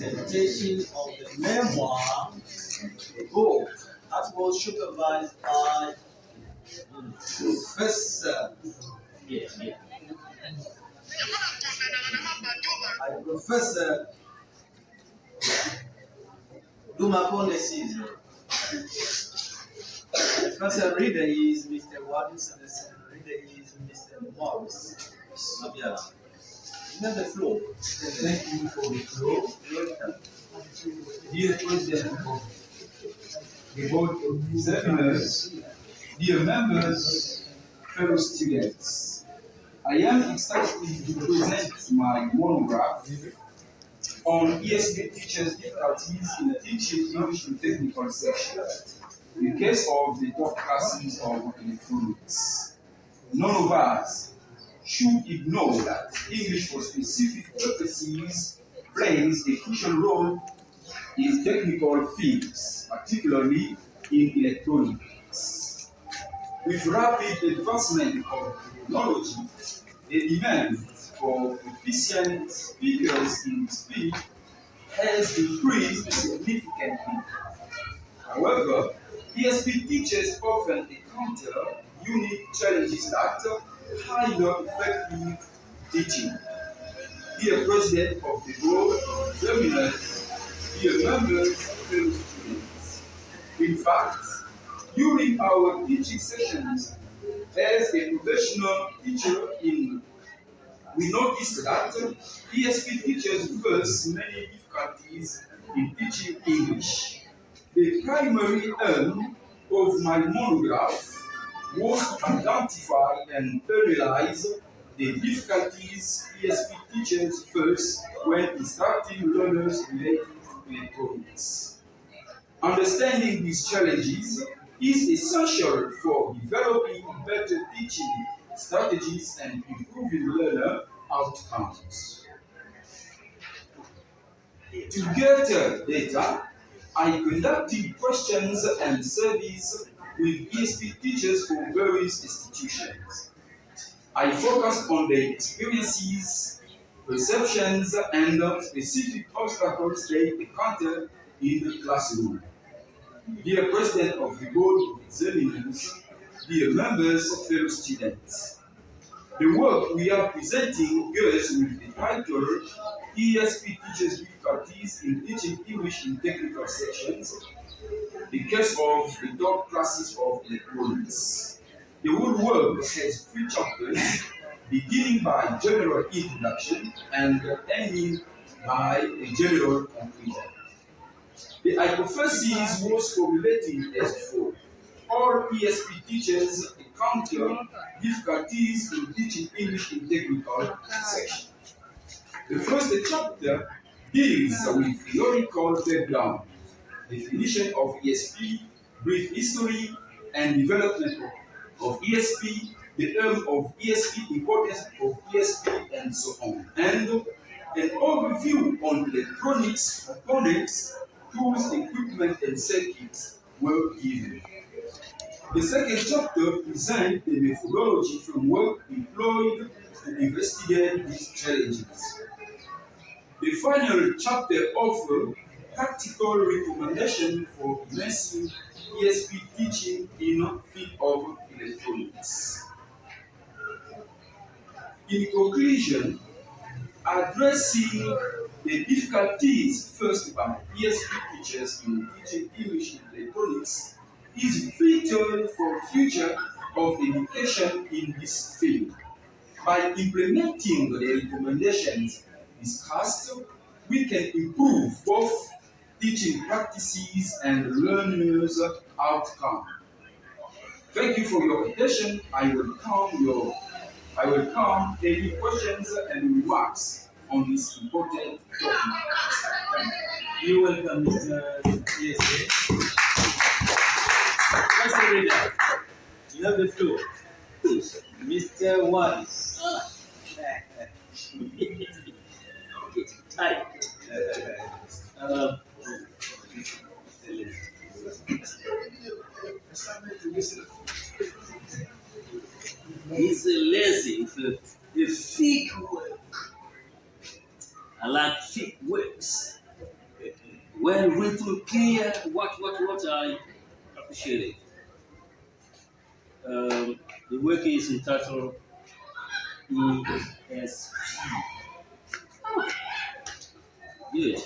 presentation of the memoir, the book, that was supervised by Professor. Professor Dumaponde Caesar. The first reader is Mr. Waddis and the second reader is Mr. Morris. You have the floor. Thank you for the floor. Dear President of the Board of Examiners, dear members, fellow students, I am excited to present my monograph on ESP teachers' difficulties in teaching English in technical section, in case of the top classes of electronics. None of us should ignore that English for specific purposes plays a crucial role in technical fields, particularly in electronics. With rapid advancement of technology, the demand for proficient speakers in this field has increased significantly. However, ESP teachers often encounter unique challenges that hinder effective teaching. Dear President of the Board of Examiners, dear members, fellow students, in fact, during our teaching sessions, as a professional teacher we noticed that ESP teachers face many difficulties in teaching English. The primary aim of my monograph was to identify and analyze the difficulties ESP teachers face when instructing learners related to electronics. Understanding these challenges is essential for developing better teaching strategies and improving learner outcomes. To get data, I conducted questions and surveys with ESP teachers from various institutions. I focused on their experiences, perceptions, and specific obstacles they encountered in the classroom. Dear President of the Board of Examiners, dear members, fellow students, the work we are presenting goes with the title ESP Teachers' Difficulties in Teaching English in Technical Sections, the case of the top classes of electronics. The whole work has 3 chapters, beginning by general introduction and ending by a general conclusion. The hypothesis was formulated as follows. All ESP teachers encounter difficulties in teaching English in technical section. The first chapter deals with theoretical background, definition of ESP, brief history and development of ESP, the aim of ESP, importance of ESP, and so on, and an overview on electronics components, tools, equipment, and circuits were given. The second chapter presents the methodology framework employed to investigate these challenges. The final chapter offers practical recommendations for enhancing ESP teaching in the field of electronics. In conclusion, addressing the difficulties faced by ESP teachers in teaching English in electronics is vital for future of education in this field. By implementing the recommendations discussed, we can improve both teaching practices and learners' outcomes. Thank you for your attention. I welcome any questions and remarks on this important topic. You're welcome, Mr. ESA. First reader, you have the floor. Mr. Waddis. Hi. He's lazy for the thick work. I like thick works. well written, clear. What I appreciate it. The work is entitled ESP. Good.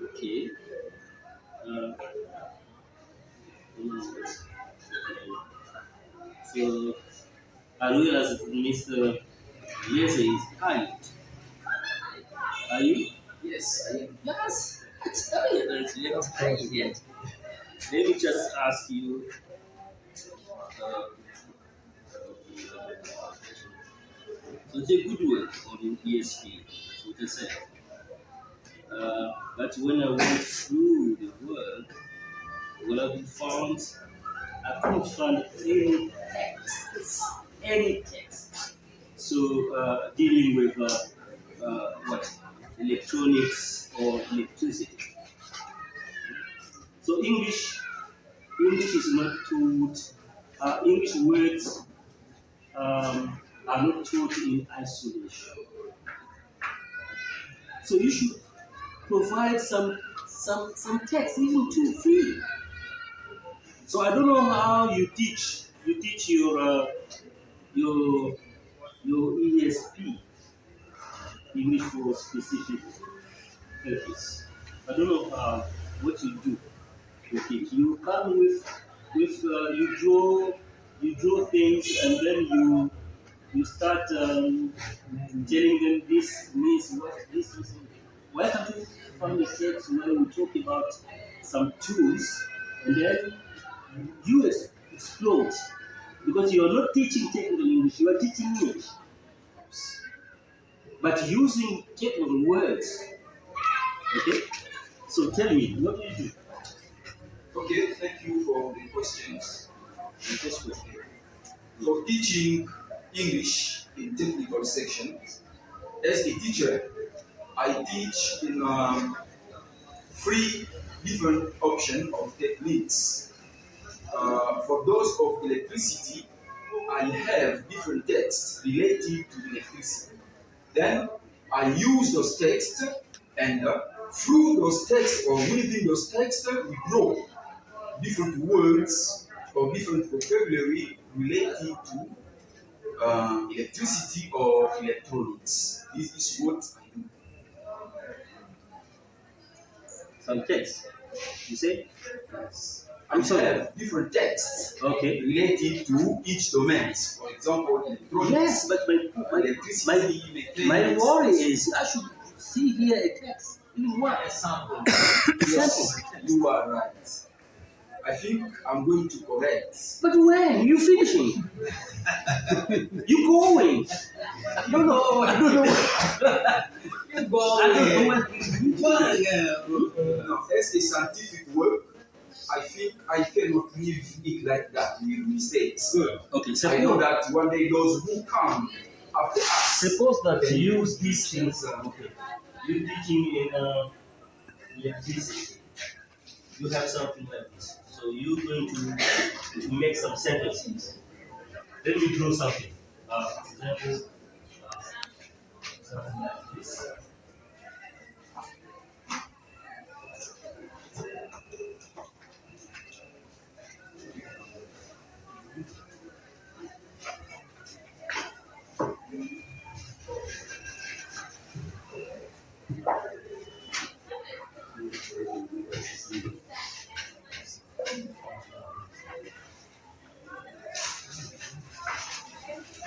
Okay. Uh, so I realize that Mr. Yese is kind. Are you? Yes, I am. Yes. I tell you that you're not kind yet. Let me just ask you. Uh, so it's a good work on ESP. That's what I said. But when I went through the work, what I found, I couldn't find any text. So dealing with what electronics or electricity. So English is not taught. English words are not taught in isolation. So you should provide some text, even 2 3. So I don't know how you teach your ESP, English for specific purpose. I don't know what you do with it. You come with you draw things, and then you start telling them this means what this is. Why can't you find a text where we talk about some tools, and then you explode? Because you are not teaching technical English, you are teaching English, but using technical words. Okay? So tell me, what do you do? Okay, thank you for the questions. The first question. For teaching English in technical sections, as a teacher, I teach in 3 different options of techniques. For those of electricity, I have different texts related to electricity. Then I use those texts, and through those texts or within those texts, we grow different words or different vocabulary related to electricity or electronics. This is what I do. Some text. You say? Yes. I'm sorry. have different texts Okay. related to each domain. For example, electronics. Yes, but electricity, my mechanics. worry is I should see here a text. In what? Example. Yes, You are right. I think I'm going to correct. But when? You finishing? You going? I don't know. I don't know. You I don't know what. Now, as a scientific work, I think I cannot leave it like that with mistakes. Good. Okay. I know that one day those who come after us. Suppose that you use these things. Okay. You're teaching in electricity. You have something like this. So you're going to make some sentences. Let me draw something. For example, something like this.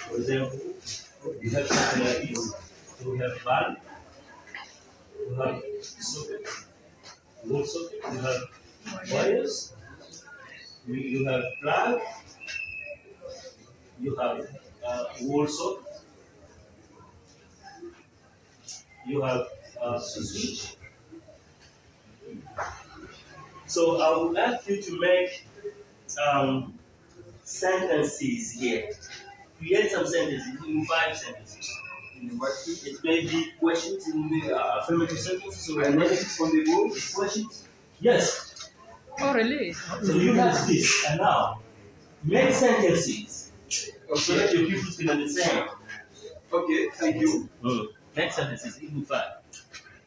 For example, you have something like this. So we have bulb, you have socket, wall socket, you have wires, you have plug, you have wall socket, you have switch. So I would like you to make sentences here. Create some sentences, in 5 sentences. It may be questions in the affirmative sentences or negatives on the board. Questions? Yes. Oh, really? So you have this, and now make sentences so that your pupils can understand. Okay, thank you. Make sentences, even 5.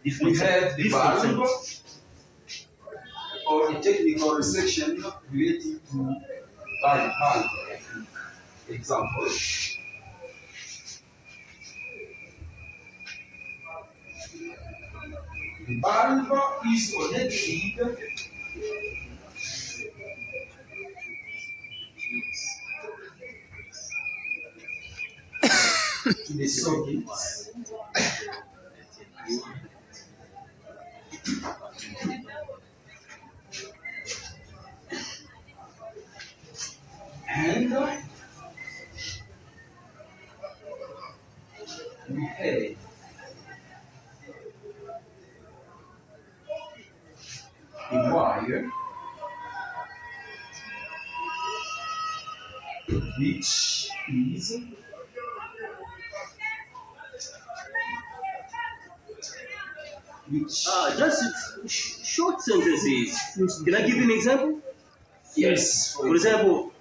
We have the different valve sentence. or a technical section related to valve. Example. The valve is connected to the socket. And we have the wire which is Just short sentences. Can I give you an example? yes. For example,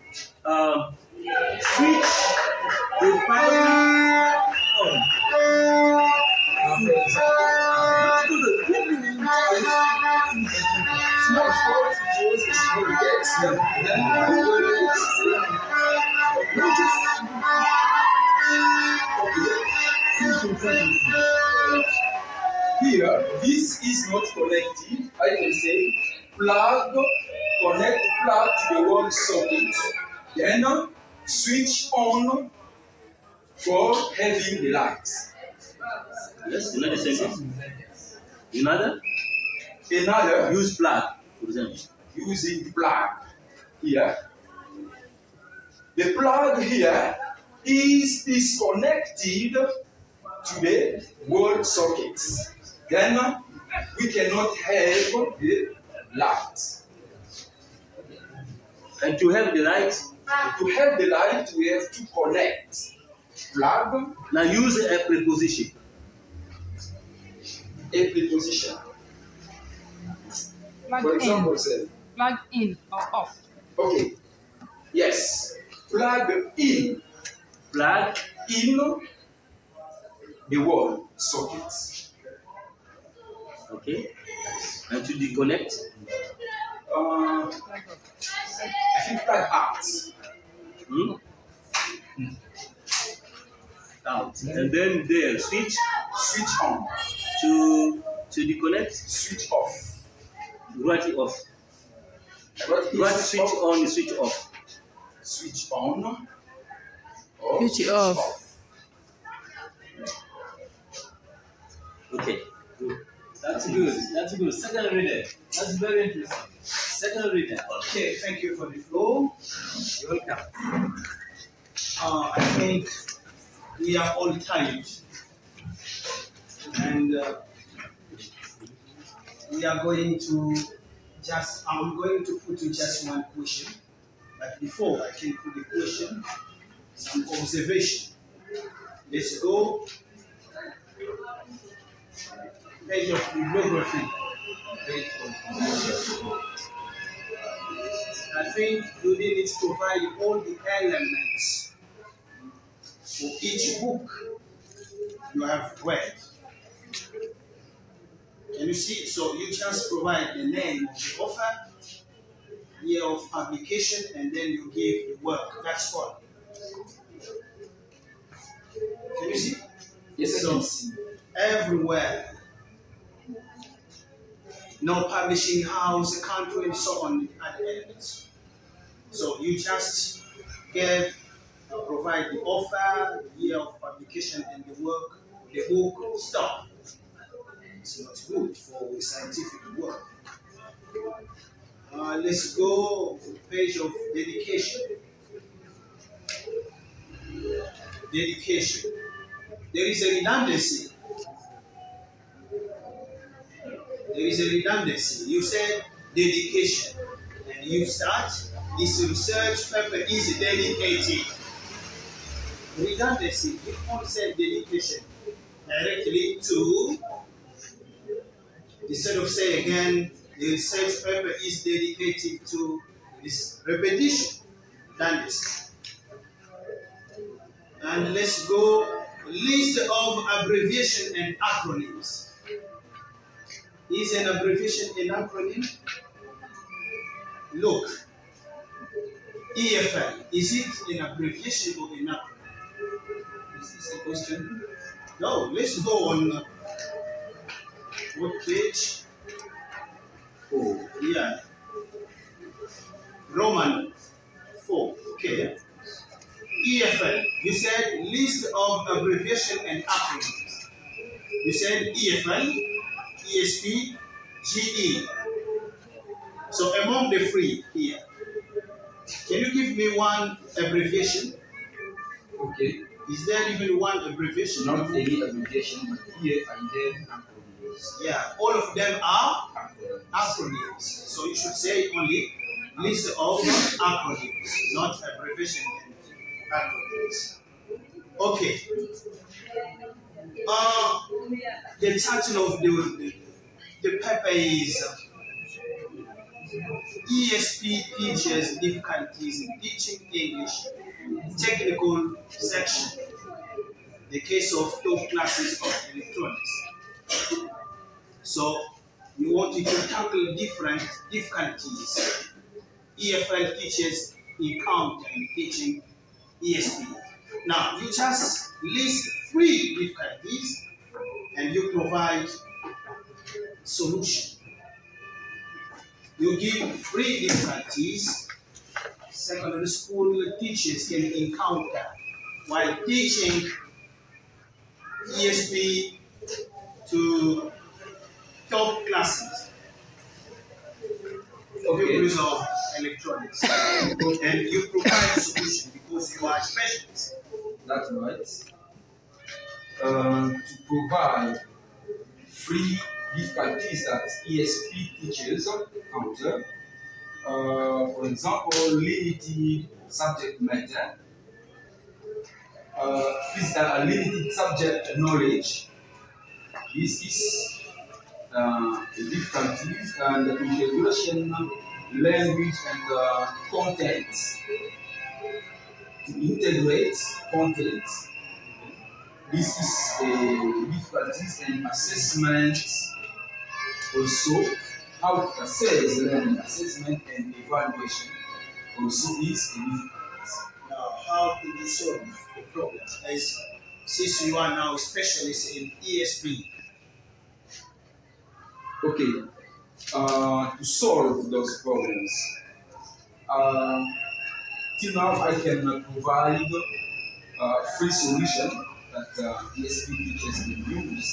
switch the power on. Small sports is small gets them. Here, this is not connected. I can say plug, connect plug to the wall socket, then switch on for having the lights. Yes, another sentence. Another? Another, Use plug, for example. using plug here. The plug here is disconnected to the wall sockets. Then we cannot have the light. And to have the light, To have the light, we have to connect plug, now use a preposition. a preposition. Plug For in. example, say, Plug in or off. okay, yes, plug in Plug the wall sockets. Okay. And to disconnect, I think plug out. out. And then there, switch Switch on, to disconnect, switch off. write it off. What is Write switch off? on, switch off. Switch on or Switch off. Okay. Good. That's good. That's good. Second reader. That's very interesting. Second reader. Okay, thank you for the flow. You're welcome. I think we are all tired. And we are going to I'm going to put you just one question. But before I can put the question, some observation. Let's go. Page of bibliography. I think you need to provide all the elements for each book you have read. Can you see? So you just provide the name of the author, year of publication, and then you give the work. That's all. Can you see? yes, I So can see. everywhere. No publishing house, country, and so on, other elements. So you just provide the author, the year of publication, and the work, the book, stop. It's not good for scientific work. Let's go to the page of dedication. Dedication. There is a redundancy. There is a redundancy. You said dedication, and you start. This research paper is dedicated. Redundancy. You only said dedication directly to. Instead of saying again, the research paper is dedicated to this repetition. Redundancy. And let's go list of abbreviation and acronyms. Is an abbreviation an acronym? Look, EFL, is it an abbreviation or an acronym? Is this a question? No, let's go on what page? 4. Yeah. Roman 4. Okay. EFL. You said list of abbreviation and acronyms. You said EFL, ESP, GE. So among the three here, can you give me one abbreviation? Okay. Is there even one abbreviation? Not any abbreviation, but here I have acronyms. Yeah, all of them are acronyms. So you should say only list of acronyms, not abbreviation and acronyms. Okay. The title of the paper is ESP teaches difficulties in teaching English, technical section, the case of top classes of electronics. So you want to tackle different difficulties EFL teachers encounter in teaching ESP. Now you just list 3 difficulties and you provide solution. You give 3 difficulties secondary school teachers can encounter while teaching ESP to top classes of use of electronics. And you provide a solution because you are a specialist. That's right. To provide 3 difficulties that ESP teachers encounter. For example, limited subject matter, limited subject knowledge. This is the difficulties and the integration, language and content. To integrate content. This is difficulties and assessments. Also, how to assess learning, assessment and evaluation also is a difficulty. Now, how do you solve the problem? Since you are now a specialist in ESP. Okay, to solve those problems, till now I can provide 3 solutions that ESP teachers can use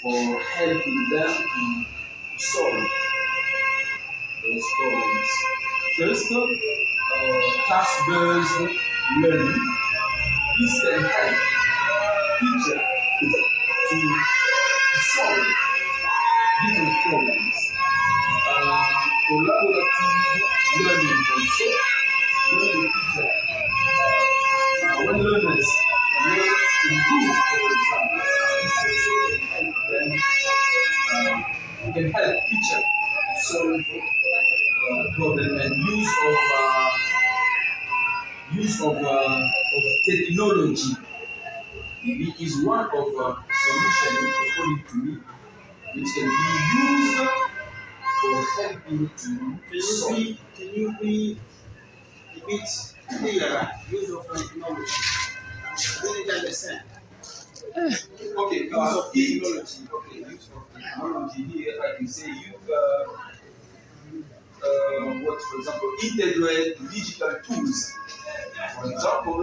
for helping them to solve those problems. First, task-based learning. This can help teachers to solve different problems. Collaborative learning also, when learners learn to do, for example, this also can help them. Can help teachers to solve problem and use of technology. It is one of solutions, according to me, which can be used for helping to solve. Can you be a bit clearer? Use of technology. I really don't understand. Okay, use of technology. Okay, use of technology here. I can say for example, integrate digital tools. For example,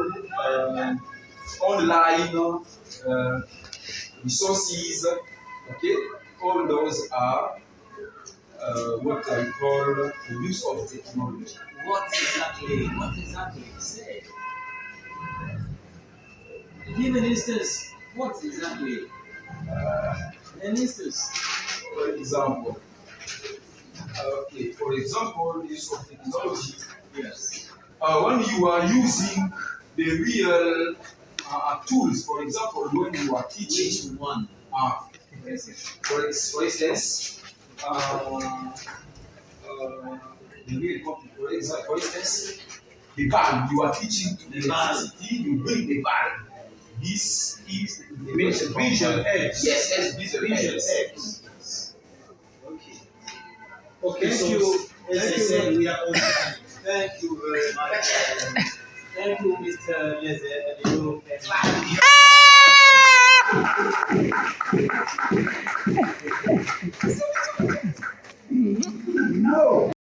online resources. Okay, all those are what I call the use of technology. What exactly say? Give an instance. What exactly? An instance. For example, use of technology. Yes. When you are using the real tools, for example, when you are teaching one. For instance, the real computer, for instance, the ball you are teaching to the university, you bring the ball. This is the visual aids. Yes, visual aids. Okay, Thank so you. as I Thank you. said, we are on time. Thank you very much. Thank you, Mr. Leze, and you can